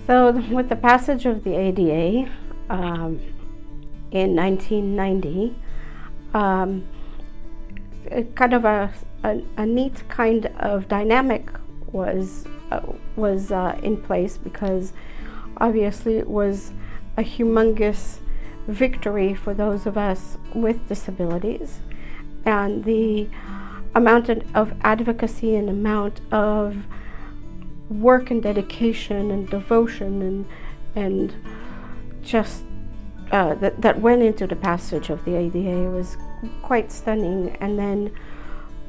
So with the passage of the ADA in 1990, kind of a neat kind of dynamic was in place, because obviously it was a humongous victory for those of us with disabilities, and the amount of advocacy and amount of work and dedication and devotion and just that went into the passage of the ADA was quite stunning. And then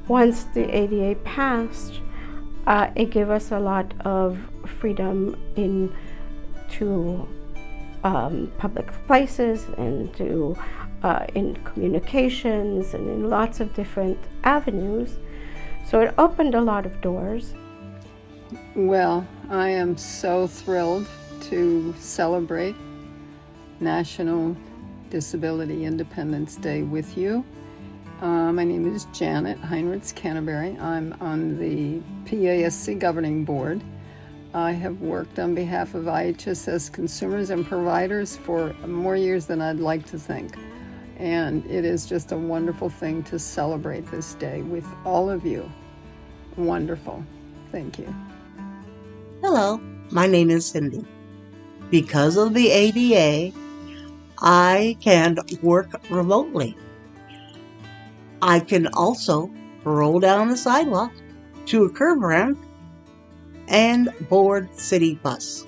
once the ADA passed, it gave us a lot of freedom to public places and to in communications and in lots of different avenues. So it opened a lot of doors. Well, I am so thrilled to celebrate National Disability Independence Day with you. My name is Janet Heinrichs Canterbury. I'm on the PASC Governing Board. I have worked on behalf of IHSS consumers and providers for more years than I'd like to think. And it is just a wonderful thing to celebrate this day with all of you. Wonderful. Thank you. Hello, my name is Cindy. Because of the ADA, I can work remotely. I can also roll down the sidewalk to a curb ramp and board city bus.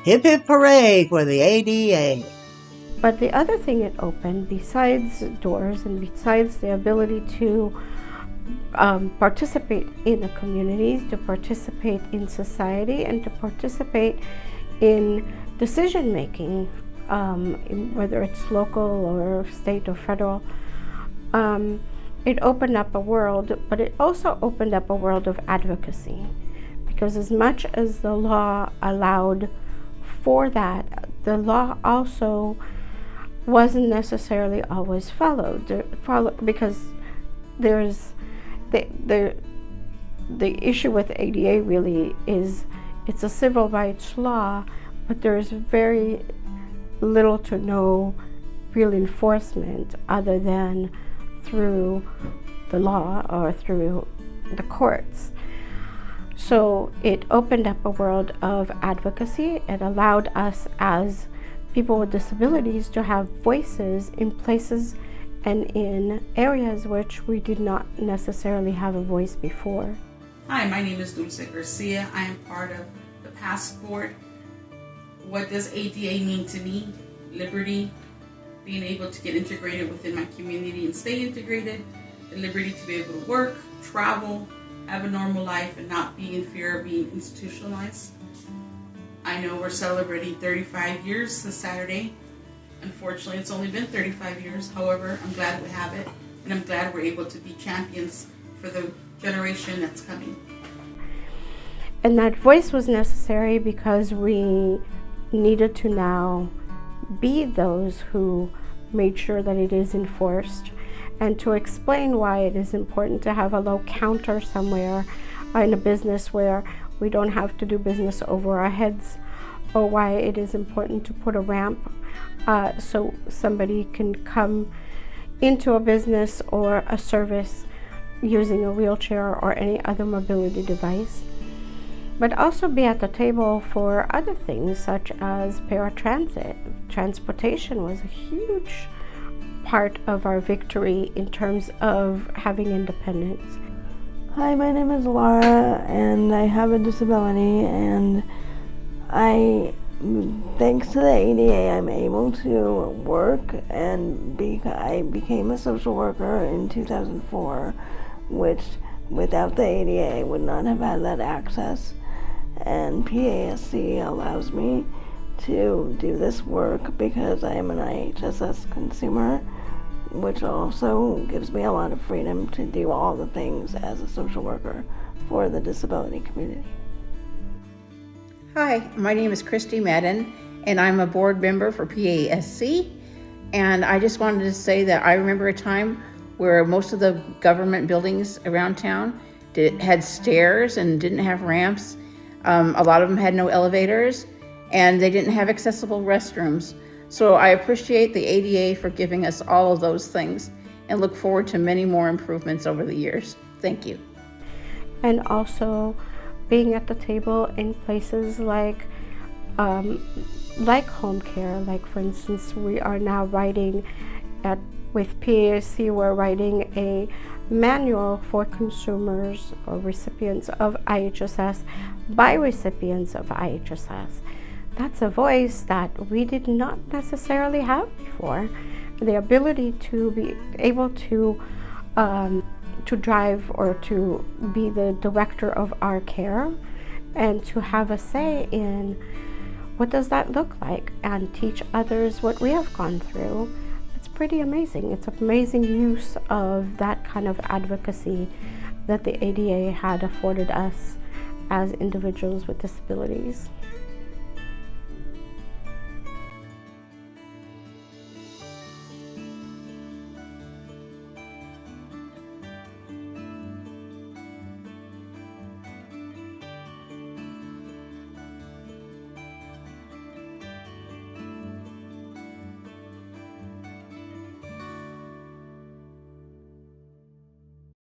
Hip hip hooray for the ADA. But the other thing it opened, besides doors and besides the ability to participate in the communities, to participate in society, and to participate in decision making, whether it's local or state or federal, it opened up a world, but it also opened up a world of advocacy. Because as much as the law allowed for that, the law also wasn't necessarily always followed. Because there's the issue with ADA really is it's a civil rights law, but there's very little to no real enforcement other than through the law or through the courts. So it opened up a world of advocacy. It allowed us as people with disabilities to have voices in places and in areas which we did not necessarily have a voice before. Hi, my name is Dulce Garcia. I am part of the Pasc board. What does ADA mean to me? Liberty, being able to get integrated within my community and stay integrated, the liberty to be able to work, travel, have a normal life, and not be in fear of being institutionalized. I know we're celebrating 35 years this Saturday. Unfortunately, it's only been 35 years. However, I'm glad we have it, and I'm glad we're able to be champions for the generation that's coming. And that voice was necessary because we needed to now be those who made sure that it is enforced, and to explain why it is important to have a low counter somewhere in a business where we don't have to do business over our heads, or why it is important to put a ramp so somebody can come into a business or a service using a wheelchair or any other mobility device. But also be at the table for other things such as paratransit. Transportation was a huge part of our victory in terms of having independence. Hi, my name is Laura, and I have a disability, and thanks to the ADA, I'm able to work, and I became a social worker in 2004, which without the ADA I would not have had that access. And PASC allows me to do this work because I am an IHSS consumer, which also gives me a lot of freedom to do all the things as a social worker for the disability community. Hi, my name is Christy Madden, and I'm a board member for PASC. And I just wanted to say that I remember a time where most of the government buildings around town had stairs and didn't have ramps. A lot of them had no elevators, and they didn't have accessible restrooms. So I appreciate the ADA for giving us all of those things and look forward to many more improvements over the years. Thank you. And also being at the table in places like home care. Like, for instance, we are now writing with PASC, we're writing a manual for consumers or recipients of IHSS by recipients of IHSS. That's a voice that we did not necessarily have before. The ability to be able to drive or to be the director of our care and to have a say in what does that look like and teach others what we have gone through. It's pretty amazing. It's amazing use of that kind of advocacy that the ADA had afforded us as individuals with disabilities.